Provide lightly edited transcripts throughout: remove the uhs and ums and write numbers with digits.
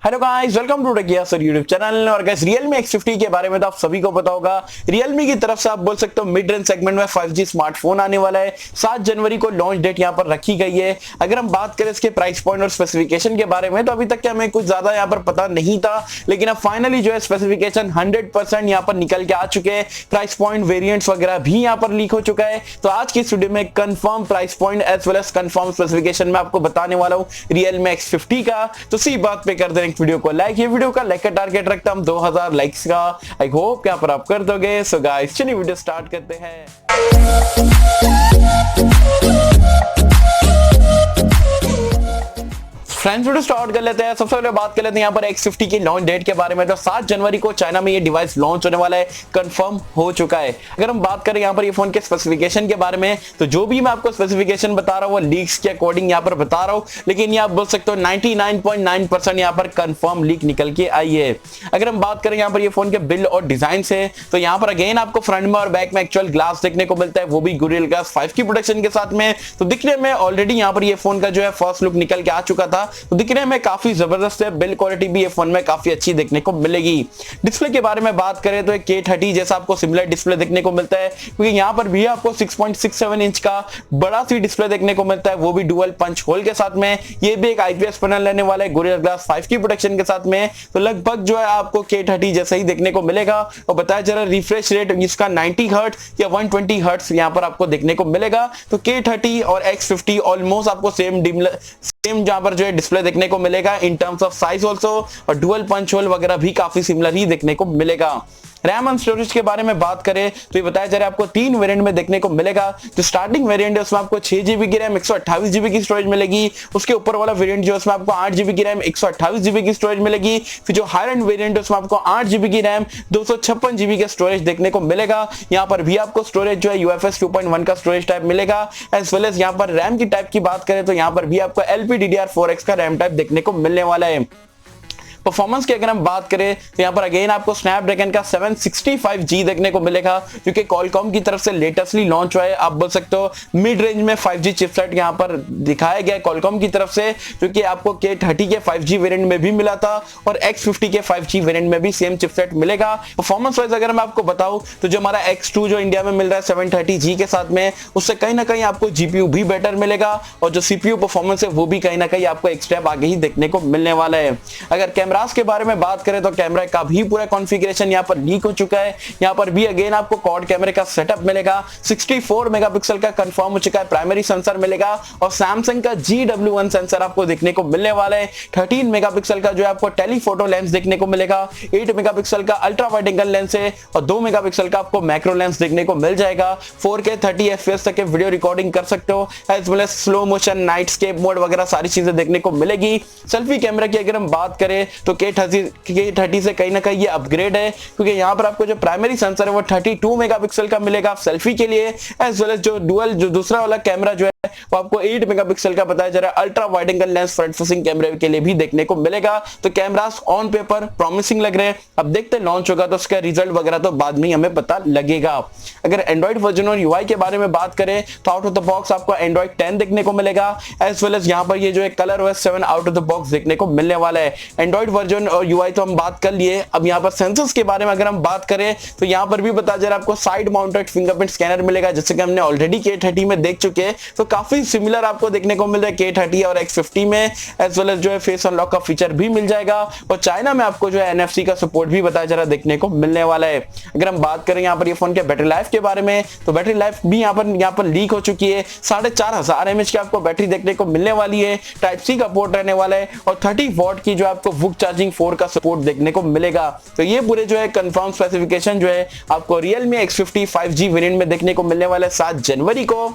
Hello guys, welcome to techie Yasar YouTube channel. और guys Realme X50 के बारे में तो आप सभी को पता होगा। Realme की तरफ से आप बोल सकते हो मिड रेंज सेगमेंट में 5G स्मार्टफोन आने वाला है। 7 जनवरी को लॉन्च डेट यहां पर रखी गई है। अगर हम बात करें इसके प्राइस पॉइंट और स्पेसिफिकेशन के बारे में तो अभी तक के हमें कुछ ज्यादा यहां पर पता नहीं था, लेकिन अब फाइनली जो है स्पेसिफिकेशन 100% यहां पर निकल के आ चुके हैं। प्राइस पॉइंट वेरिएंट्स वगैरह भी यहां पर लीक हो चुका है। तो आज की स्टूडियो में confirm price point as well as confirm specification में आपको बताने वाला हूं Realme X50 का। तो सी बात पे कर दें वीडियो को लाइक। ये वीडियो का लाइक का टारगेट रखता हम 2000 लाइक्स का। आई होप यहाँ पर आप कर दोगे। सो गाइस चलिए वीडियो स्टार्ट करते हैं। फ्रेंड्स वीडियो स्टार्ट कर लेते हैं। सबसे पहले बात कर लेते हैं यहाँ पर X50 की लॉन्च डेट के बारे में। तो 7 जनवरी को चाइना में ये डिवाइस लॉन्च होने वाला है, कंफर्म हो चुका है। अगर हम बात करें यहाँ पर ये फोन के स्पेसिफिकेशन के बारे में तो जो भी मैं आपको स्पेसिफिकेशन बता रहा हूँ वो लीक्स के अकॉर्डिंग यहाँ पर बता रहा हूँ, लेकिन ये आप बोल सकते हो 99.9% यहाँ पर कंफर्म लीक निकल के आई है। अगर हम बात करें यहाँ पर ये फोन के बिल्ड और डिजाइन से तो यहाँ पर अगेन आपको फ्रंट में और बैक में एक्चुअल ग्लास देखने को मिलता है, वो भी गोरिल्ला ग्लास 5 की प्रोटेक्शन के साथ में। तो दिखने में ऑलरेडी यहाँ पर ये फोन का जो है फर्स्ट लुक निकल के आ चुका था, तो दिखने में काफी जबरदस्त है। बिल्ड क्वालिटी भी ये फोन में काफी अच्छी देखने को मिलेगी। डिस्प्ले के बारे में बात करें तो एक K30 जैसा आपको सिमिलर डिस्प्ले देखने को मिलता है, क्योंकि यहाँ पर भी आपको 6.67 इंच का बड़ा सी डिस्प्ले देखने को मिलता है, वो भी डुअल पंच होल के साथ में। ये भी एक IPS पैनल लेने वाला है गोरिल्ला ग्लास 5 की प्रोटेक्शन के साथ में। तो लगभग जो है आपको K30 जैसा ही देखने को मिलेगा। और बताया जा रहा है रिफ्रेश रेट इसका 90 हर्ट्ज या 120 हर्ट्ज यहाँ पर आपको देखने को मिलेगा। तो K30 और X50 ऑलमोस्ट आपको सेम जहां पर जो है डिस्प्ले देखने को मिलेगा in terms of size also, और डुअल पंच होल वगैरह भी काफी सिमिलर ही देखने को मिलेगा। रैम एंड स्टोरेज के बारे में बात करें तो ये बताया जा रहा है आपको 3 वेरिएंट में देखने को मिलेगा। जो स्टार्टिंग वेरिएंट है उसमें आपको 6GB की रैम 128GB की स्टोरेज मिलेगी। उसके ऊपर वाला वेरिएंट जो है उसमें आपको 8GB की रैम 128GB की स्टोरेज मिलेगी। फिर जो हायर एंड वेरिएंट है उसमें आपको 8GB की रैम 256GB का स्टोरेज देखने को मिलेगा। यहाँ पर भी आपको स्टोरेज जो है UFS 2.1 का स्टोरेज टाइप मिलेगा। एज वेल एज यहाँ पर रैम की टाइप की बात करें तो यहाँ पर भी आपको LPDDR4X का रैम टाइप देखने को मिलने वाला है। परफॉर्मेंस की अगर हम बात करें तो यहाँ पर अगेन आपको स्नैपड्रैगन का 765G देखने को मिलेगा, जो कि कॉलकॉम की तरफ से लेटेस्टली लॉन्च हुआ है। आप बोल सकते हो मिड रेंज में 5G चिपसेट यहाँ पर दिखाया गया है कॉलकॉम की तरफ से, जो कि आपको K30 के 5G वेरिएंट में भी मिला था और X50 के 5G वेरिएंट में भी सेम चिपसेट मिलेगा। परफॉर्मेंस वाइज अगर मैं आपको बताऊं तो जो हमारा X2 जो इंडिया में मिल रहा है 730G के साथ में, उससे कहीं ना कहीं आपको GPU भी बेटर मिलेगा, और जो CPU परफॉर्मेंस है वो भी कहीं ना कहीं आपको एक स्टेप आगे ही देखने को मिलने वाला है। अगर कैमरास के बारे में बात करें तो कैमरा का भी पूरा कॉन्फ़िगरेशन यहां पर लीक हो चुका है। यहां पर भी अगेन आपको क्वाड कैमरे का सेटअप मिलेगा। 64 मेगापिक्सल का कंफर्म हो चुका है प्राइमरी सेंसर मिलेगा, और सैमसंग का GW1 सेंसर आपको देखने को मिलने वाला है। 13 मेगापिक्सल का जो है आपको टेलीफोटो लेंस देखने को मिलेगा। 8 मेगापिक्सल का अल्ट्रा वाइड एंगल लेंस है, और 2 मेगापिक्सल का आपको मैक्रो लेंस देखने को मिल जाएगा। 4K 30 FPS तक के वीडियो रिकॉर्डिंग कर सकते हो, as well as slow motion, nightscape mode वगैरह सारी चीजें देखने को मिलेगी। सेल्फी कैमरा की अगर हम बात करें तो K30 से कहीं ना कहीं ये अपग्रेड है, क्योंकि यहाँ पर आपको जो प्राइमरी सेंसर है वो 32 मेगापिक्सल का मिलेगा सेल्फी के लिए। एज वेल एज जो डुअल जो दूसरा वाला कैमरा जो है वो आपको 8 मेगापिक्सल का बताया जा रहा है ultra wide angle lens front facing कैमरे के लिए भी देखने को मिलेगा। तो कैमरास ऑन पेपर प्रॉमिसिंग लग रहे हैं। अब देखते हैं लॉन्च होगा तो उसका रिजल्ट वगैरह तो बाद में हमें पता लगेगा। अगर एंड्रॉइड वर्जन और UI के बारे में बात करें तो आउट ऑफ द बॉक्स आपको एंड्रॉइड 10 देखने को मिलेगा। एज वेल एज यहाँ पर ये जो है ColorOS 7 out of the box देखने को मिलने वाला है। एंड्रॉइड वर्जन और UI तो हम बात कर लिए। अब यहाँ पर सेंसर्स के बारे में अगर हम बात करें तो यहाँ पर भी बताया जा रहा है आपको साइड माउंटेड फिंगरप्रिंट स्कैनर मिलेगा, जैसे कि हमने ऑलरेडी K30 में देख चुके हैं। तो काफी सिमिलर आपको देखने को मिल रहा है K30 और X50 में। एज वेल एज जो है फेस अनलॉक का फीचर भी मिल जाएगा, और चाइना में आपको जो है NFC का सपोर्ट भी बताया जा रहा है देखने को मिलने वाला है। अगर हम बात करें यहाँ पर ये फोन के बैटरी लाइफ के बारे में तो बैटरी लाइफ भी यहाँ पर लीक हो चुकी है। 4500 mAh की आपको बैटरी देखने को मिलने वाली है। टाइप C का पोर्ट रहने वाला है, और 30 वॉट की जो आपको वुक चार्जिंग 4 का सपोर्ट देखने को मिलेगा। तो ये पूरे जो है कंफर्म स्पेसिफिकेशन जो है आपको Realme X50 5G वेरिएंट में देखने को मिलने वाला है 7 जनवरी को।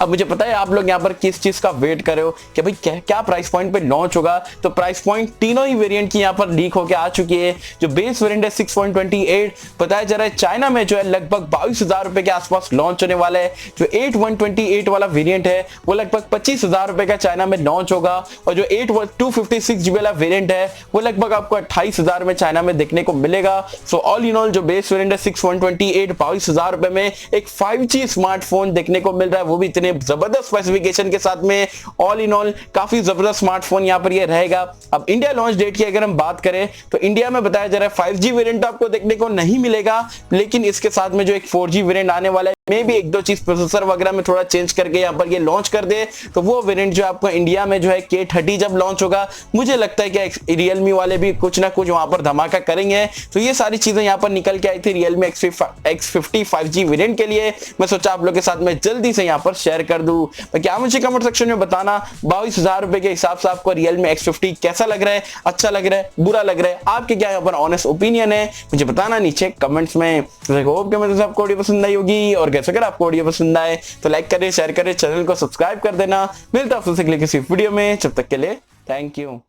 अब मुझे पता है आप लोग यहाँ पर किस चीज का वेट कर रहे हो कि भाई क्या प्राइस पॉइंट पे लॉन्च होगा। तो प्राइस पॉइंट तीनों ही वेरिएंट की यहाँ पर लीक होकर आ चुकी है। जो बेस वेरिएंट है 6.28 बताया जा रहा है चाइना में जो है लगभग 22,000 रुपए के आसपास लॉन्च होने वाला है। जो 8128 वाला वेरिएंट है वो लगभग 25,000 रुपए का चाइना में लॉन्च होगा, और जो 256GB वाला वेरिएंट है वो लगभग आपको 28,000 में चाइना में देखने को मिलेगा। सो ऑल इन ऑल जो बेस वेरिएंट है 6.28 22,000 रुपए में एक 5G स्मार्टफोन देखने को मिल रहा है, वो भी इतने जबरदस्त स्पेसिफिकेशन के साथ में ऑल इन ऑल काफी जबरदस्त स्मार्टफोन यहाँ पर ये रहेगा। अब इंडिया लॉन्च डेट की अगर हम बात करें तो इंडिया में बताया जा रहा है 5G वेरिएंट आपको देखने को नहीं मिलेगा, लेकिन इसके साथ में जो एक 4G वेरिएंट आने वाला है, मे भी एक दो चीज प्रोसेसर वगैरह में थोड़ा चेंज करके यहाँ पर ये लॉन्च कर दे, तो वो वेरिएंट जो आपको इंडिया में जो है K30 जब लॉन्च होगा, मुझे लगता है कि Realme वाले भी कुछ ना कुछ वहां पर धमाका करेंगे। तो ये सारी चीजें यहाँ पर निकल के आई थी Realme X50 5G वेरिएंट के लिए। मैं सोचा आप लोग के साथ में जल्दी से यहाँ पर शेयर कर दूं। तो क्या मुझे कमेंट सेक्शन में बताना 22,000 रुपए के हिसाब से आपको Realme X50 कैसा लग रहा है, अच्छा लग रहा है, बुरा लग रहा है, आपके क्या यहाँ पर ऑनेस्ट ओपिनियन है, मुझे बताना नीचे कमेंट्स में। होप कि आपको वीडियो पसंद आई होगी, और कैसे अगर आपको वीडियो पसंद आए तो लाइक करें, शेयर करें, चैनल को सब्सक्राइब कर देना। मिलता है आपसे किसी वीडियो में, जब तक के लिए थैंक यू।